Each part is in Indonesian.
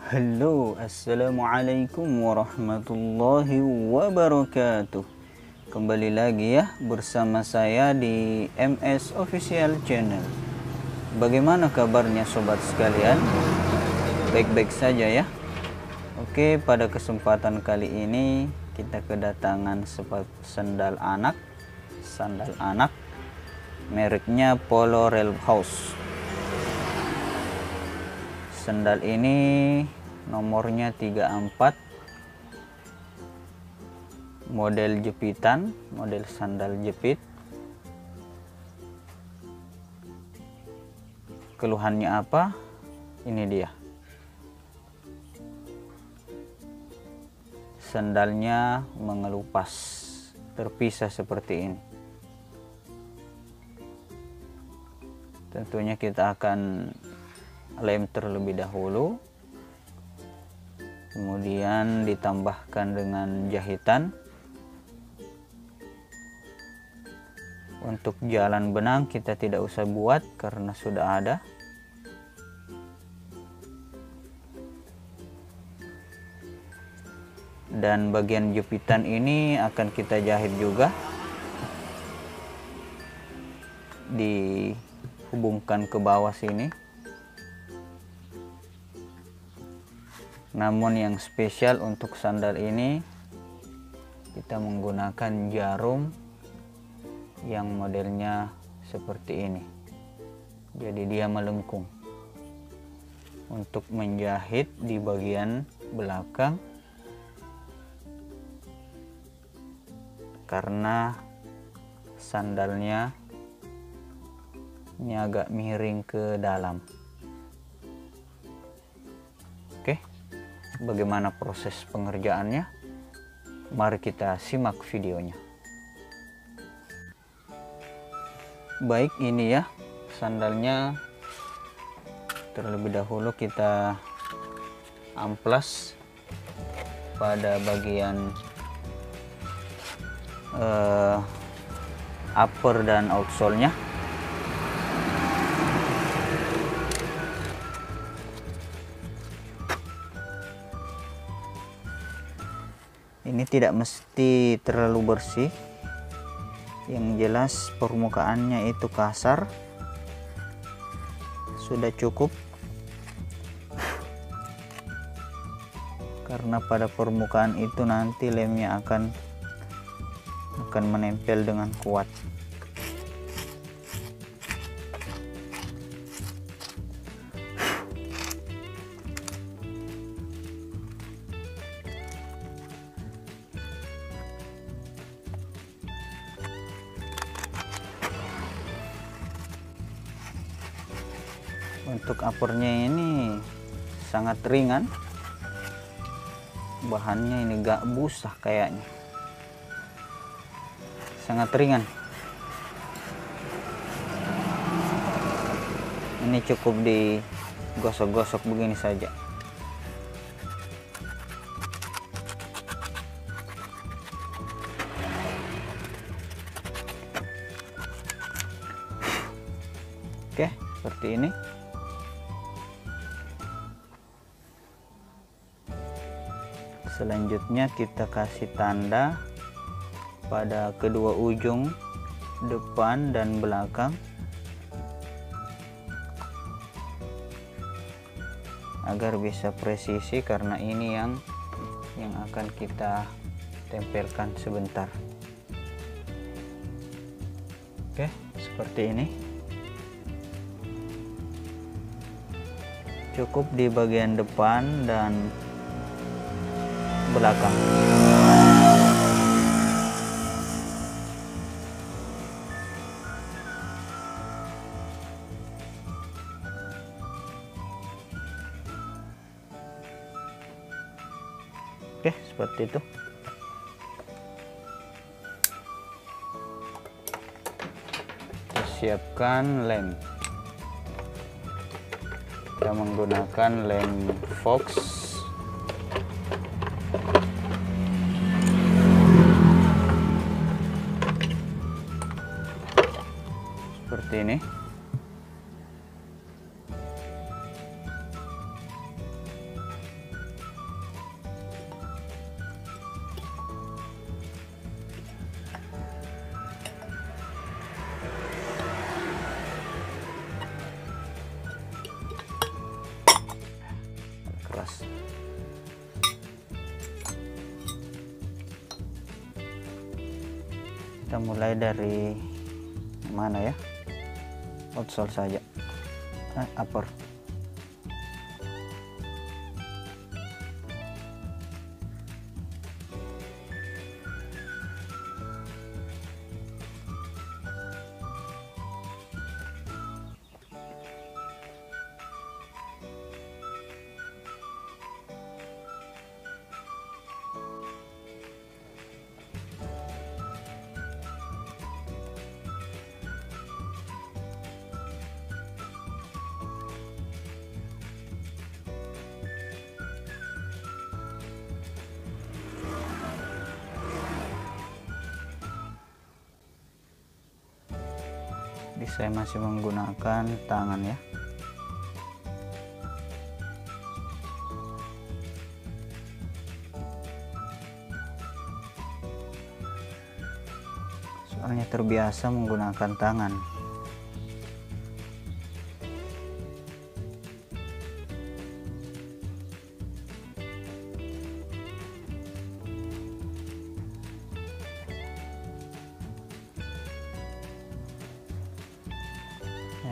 Halo, assalamualaikum warahmatullahi wabarakatuh. Kembali lagi ya bersama saya di MS Official Channel. Bagaimana kabarnya sobat sekalian? Baik-baik saja ya. Oke, pada kesempatan kali ini kita kedatangan sandal anak mereknya Polo Ralph House. Sandal ini nomornya 34, model jepitan, model sandal jepit. Keluhannya apa? Ini dia. Sandalnya mengelupas, terpisah seperti ini. Tentunya kita akan lem terlebih dahulu, kemudian ditambahkan dengan jahitan. Untuk jalan benang kita tidak usah buat karena sudah ada. Dan bagian jepitan ini akan kita jahit juga, dihubungkan ke bawah sini. Namun yang spesial untuk sandal ini kita menggunakan jarum yang modelnya seperti ini. Jadi dia melengkung untuk menjahit di bagian belakang, karena sandalnya ini agak miring ke dalam. Oke, bagaimana proses pengerjaannya? Mari kita simak videonya. Baik, ini ya sandalnya. Terlebih dahulu kita amplas pada bagian upper dan outsole-nya. Ini tidak mesti terlalu bersih, yang jelas permukaannya itu kasar, sudah cukup. Karena pada permukaan itu nanti lemnya akan menempel dengan kuat. Untuk uppernya ini sangat ringan, bahannya ini gak busah kayaknya, sangat ringan. Ini cukup digosok-gosok begini saja. Oke, seperti ini. Selanjutnya kita kasih tanda pada kedua ujung depan dan belakang agar bisa presisi, karena ini yang akan kita tempelkan sebentar. Oke, seperti ini. Cukup di bagian depan dan belakang. Oke, seperti itu. Kita siapkan lem. Kita menggunakan lem Fox. Seperti ini. Kita mulai dari mana ya, outsole saja, upper. Jadi saya masih menggunakan tangan ya. Soalnya terbiasa menggunakan tangan.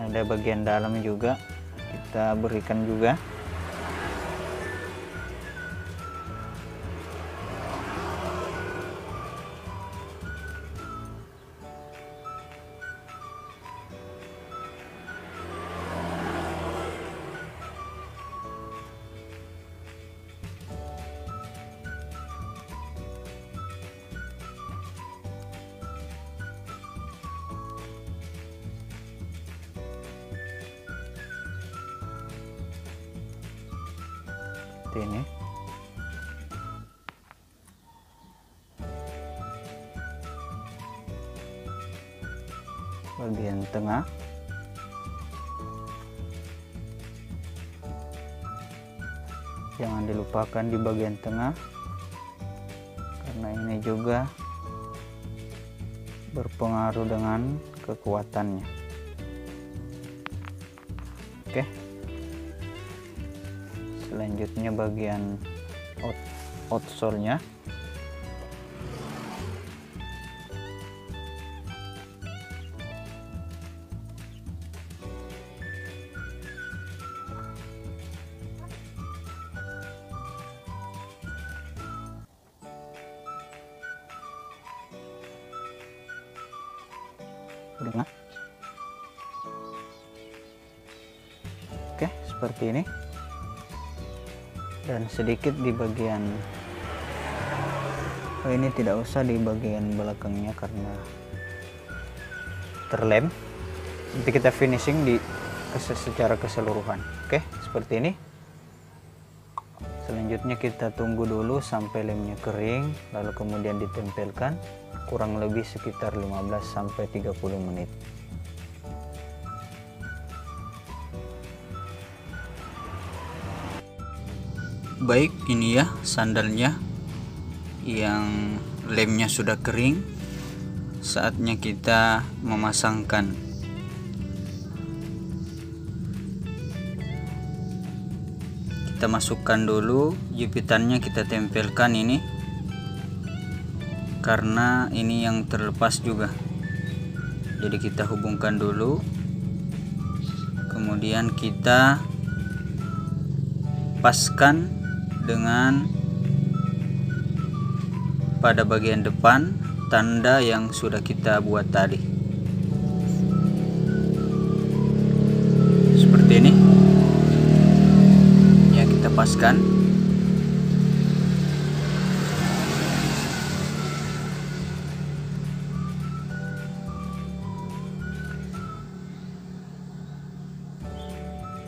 Ada bagian dalam juga kita berikan juga. Ini bagian tengah, jangan dilupakan di bagian tengah karena ini juga berpengaruh dengan kekuatannya. Oke. Selanjutnya bagian outsole-nya. Oke, seperti ini. Dan sedikit di bagian ini tidak usah di bagian belakangnya karena terlem. Nanti kita finishing di secara keseluruhan. Oke, seperti ini. Selanjutnya kita tunggu dulu sampai lemnya kering, lalu kemudian ditempelkan kurang lebih sekitar 15 sampai 30 menit. Baik, ini ya sandalnya yang lemnya sudah kering. Saatnya kita memasangkan. Kita masukkan dulu jepitannya, kita tempelkan ini karena ini yang terlepas juga. Jadi kita hubungkan dulu, kemudian kita paskan dengan pada bagian depan tanda yang sudah kita buat tadi. Seperti ini ya, kita paskan.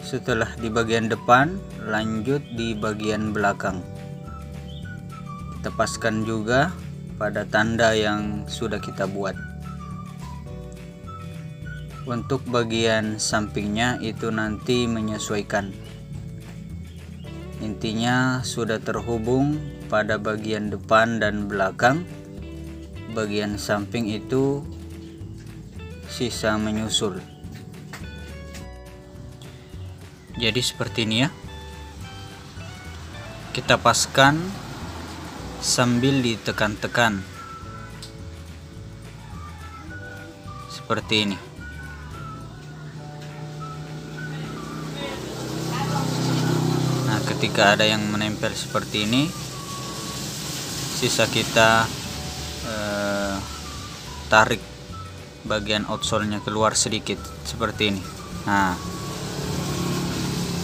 Setelah di bagian depan, lanjut di bagian belakang. Kita paskan juga pada tanda yang sudah kita buat. Untuk bagian sampingnya itu nanti menyesuaikan. Intinya sudah terhubung pada bagian depan dan belakang. Bagian samping itu sisa menyusul. Jadi seperti ini ya. Kita paskan sambil ditekan-tekan. seperti ini. Nah, ketika ada yang menempel seperti ini, sisa kita tarik bagian outsole-nya keluar sedikit seperti ini. Nah,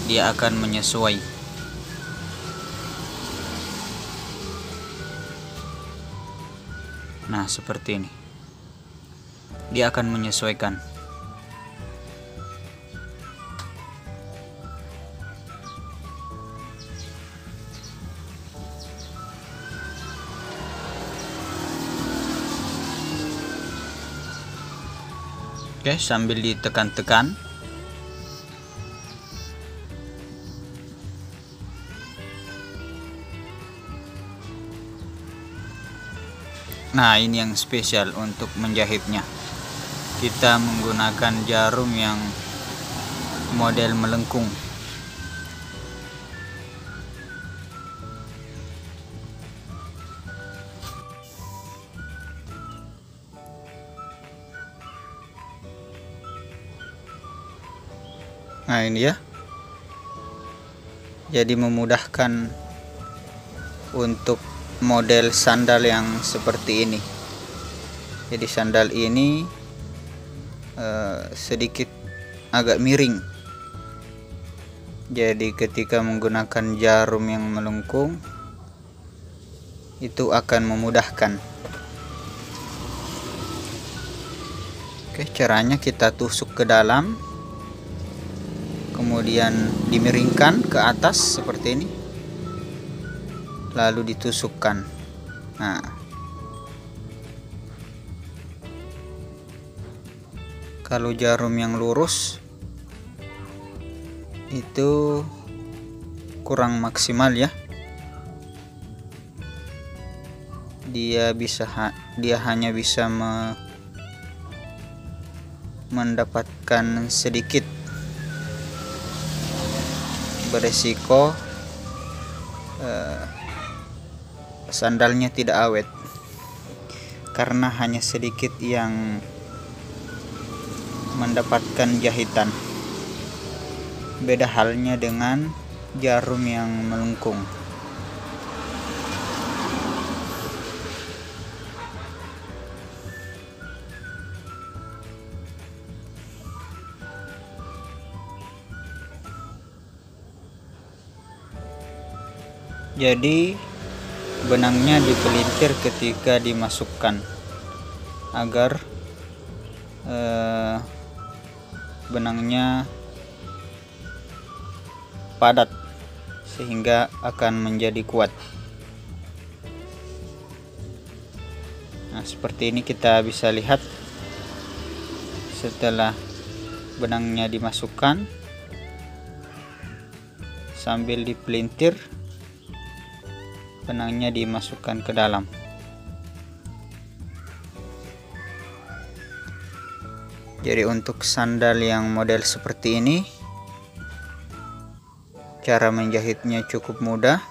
dia akan menyesuai. Nah, seperti ini. Dia akan menyesuaikan. Oke, sambil ditekan-tekan. Nah, ini yang spesial untuk menjahitnya. Kita menggunakan jarum yang model melengkung. Nah, ini ya. Jadi memudahkan untuk model sandal yang seperti ini. Jadi sandal ini sedikit agak miring. Jadi ketika menggunakan jarum yang melengkung itu akan memudahkan. Oke, caranya kita tusuk ke dalam, kemudian dimiringkan ke atas seperti ini, lalu ditusukkan. Nah, kalau jarum yang lurus itu kurang maksimal ya. Dia hanya bisa mendapatkan sedikit, beresiko sandalnya tidak awet karena hanya sedikit yang mendapatkan jahitan. Beda halnya dengan jarum yang melengkung. Jadi benangnya dipelintir ketika dimasukkan agar benangnya padat sehingga akan menjadi kuat. Nah, seperti ini kita bisa lihat setelah benangnya dimasukkan sambil dipelintir, benangnya dimasukkan ke dalam. Jadi untuk sandal yang model seperti ini, cara menjahitnya cukup mudah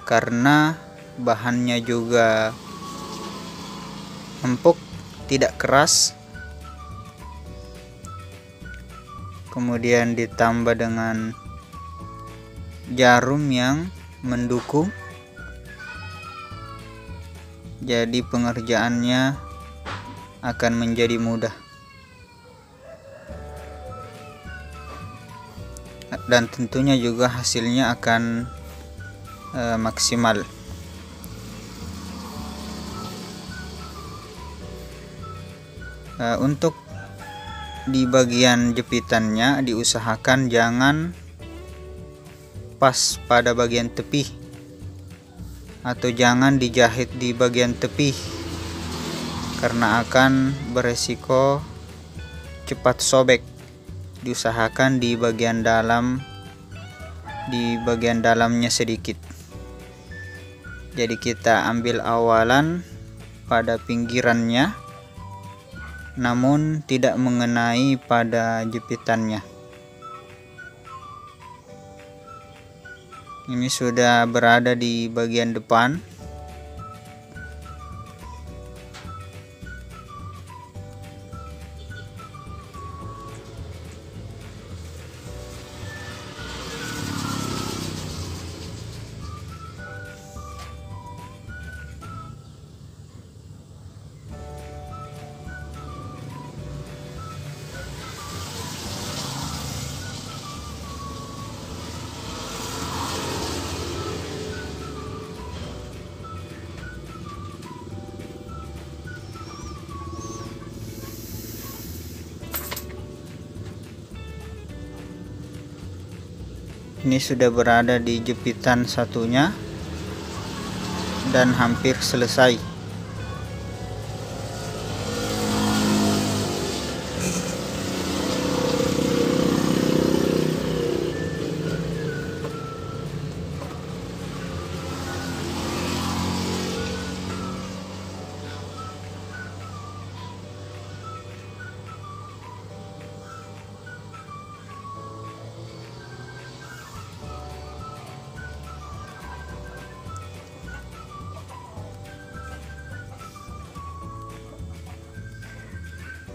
karena bahannya juga empuk, tidak keras. Kemudian ditambah dengan jarum yang mendukung, jadi pengerjaannya akan menjadi mudah dan tentunya juga hasilnya akan maksimal. Untuk di bagian jepitannya diusahakan jangan pas pada bagian tepi atau jangan dijahit di bagian tepi karena akan beresiko cepat sobek. Diusahakan di bagian dalamnya sedikit. Jadi kita ambil awalan pada pinggirannya namun tidak mengenai pada jepitannya. Ini sudah berada di bagian depan. Ini sudah berada di jepitan satunya dan hampir selesai.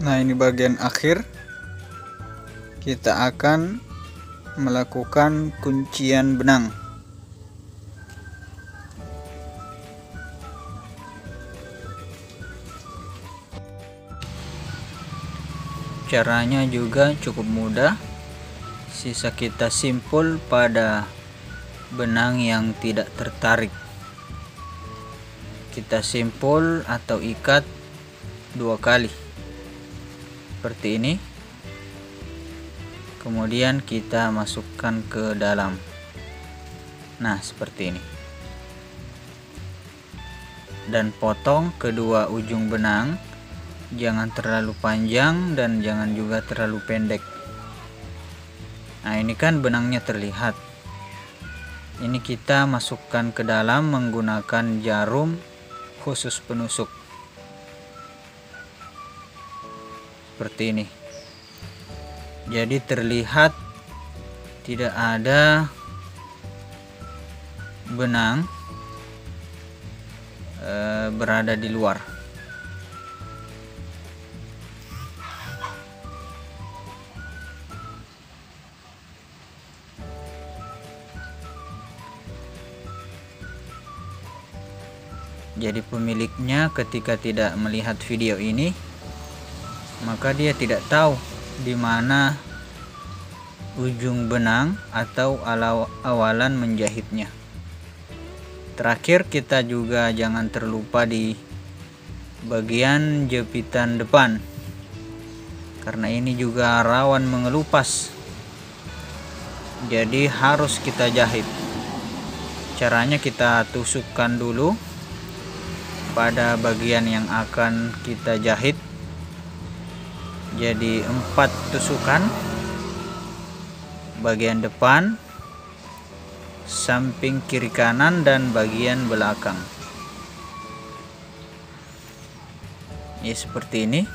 Nah, ini bagian akhir. Kita akan melakukan kuncian benang. Caranya juga cukup mudah. Sisa kita simpul pada benang yang tidak tertarik. Kita simpul atau ikat 2 kali. Seperti ini, kemudian kita masukkan ke dalam. Nah, seperti ini, dan potong kedua ujung benang, jangan terlalu panjang dan jangan juga terlalu pendek. Nah, ini kan benangnya terlihat. Ini kita masukkan ke dalam menggunakan jarum khusus penusuk. Seperti ini. Jadi terlihat tidak ada benang berada di luar. Jadi pemiliknya ketika tidak melihat video ini, maka dia tidak tahu di mana ujung benang atau awalan menjahitnya. Terakhir, kita juga jangan terlupa di bagian jepitan depan, karena ini juga rawan mengelupas. Jadi harus kita jahit. Caranya kita tusukkan dulu pada bagian yang akan kita jahit. Jadi 4 tusukan, bagian depan, samping kiri kanan, dan bagian belakang. Ya, seperti ini.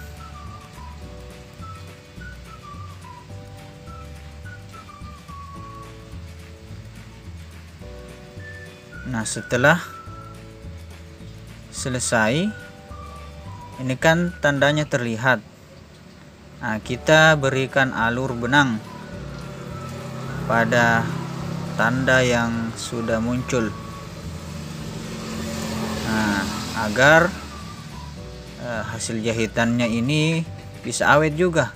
Nah, setelah selesai, ini kan tandanya terlihat. Nah, kita berikan alur benang pada tanda yang sudah muncul. Nah, agar hasil jahitannya ini bisa awet juga.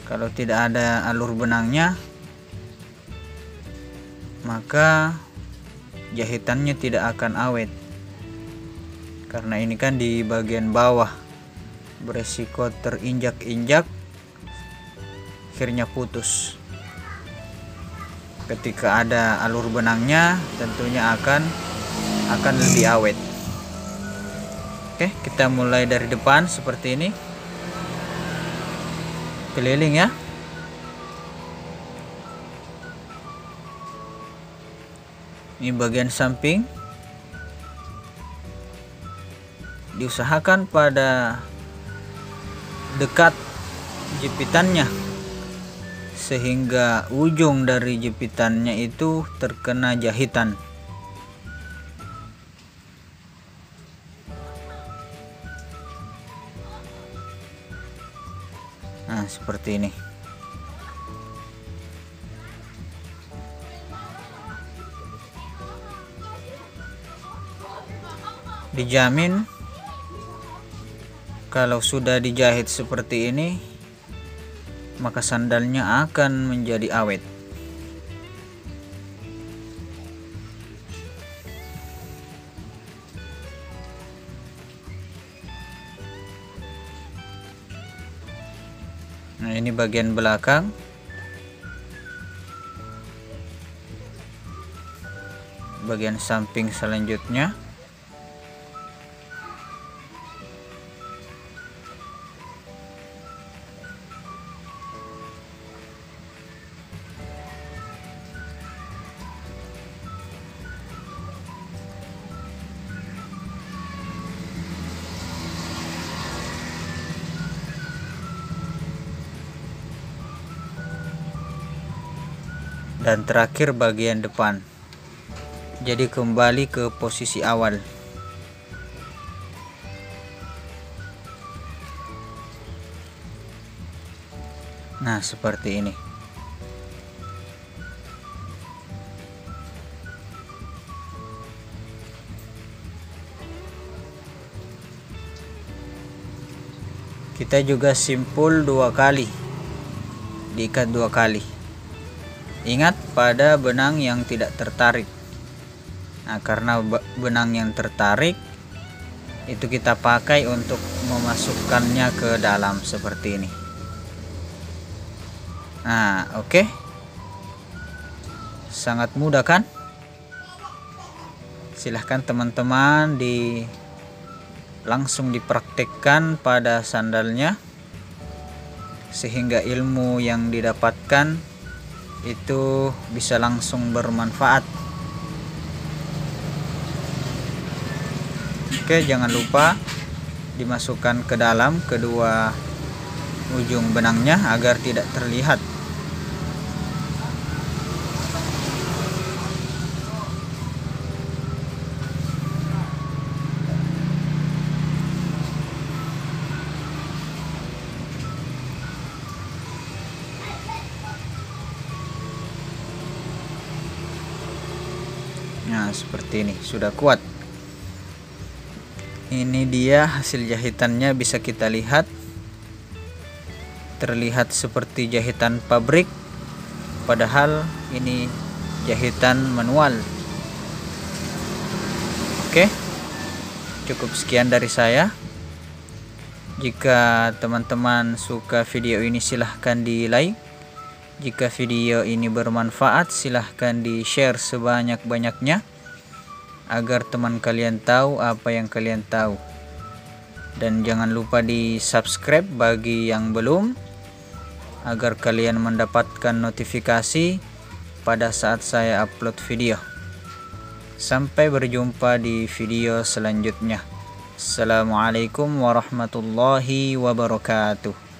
Kalau tidak ada alur benangnya, maka jahitannya tidak akan awet. Karena ini kan di bagian bawah, beresiko terinjak-injak, akhirnya putus. Ketika ada alur benangnya, tentunya akan lebih awet. Oke, kita mulai dari depan seperti ini, keliling ya. Ini bagian samping, diusahakan pada dekat jepitannya sehingga ujung dari jepitannya itu terkena jahitan. Nah, seperti ini. Dijamin kalau sudah dijahit seperti ini, maka sandalnya akan menjadi awet. Nah, ini bagian belakang. bagian samping selanjutnya. Dan terakhir bagian depan. Jadi kembali ke posisi awal. Nah, seperti ini. Kita juga simpul 2 kali. Diikat 2 kali. Ingat pada benang yang tidak tertarik. Nah, karena benang yang tertarik itu kita pakai untuk memasukkannya ke dalam seperti ini. Nah, oke. Sangat mudah kan? Silahkan teman-teman langsung dipraktekkan pada sandalnya, sehingga ilmu yang didapatkan itu bisa langsung bermanfaat. Oke, jangan lupa dimasukkan ke dalam kedua ujung benangnya agar tidak terlihat. Nah, seperti ini, sudah kuat. Ini dia hasil jahitannya, bisa kita lihat. Terlihat seperti jahitan pabrik, padahal ini jahitan manual. Oke, cukup sekian dari saya. Jika teman-teman suka video ini, silahkan di like. Jika video ini bermanfaat, silahkan di-share sebanyak-banyaknya agar teman kalian tahu apa yang kalian tahu. Dan jangan lupa di-subscribe bagi yang belum, agar kalian mendapatkan notifikasi pada saat saya upload video. Sampai berjumpa di video selanjutnya. Assalamualaikum warahmatullahi wabarakatuh.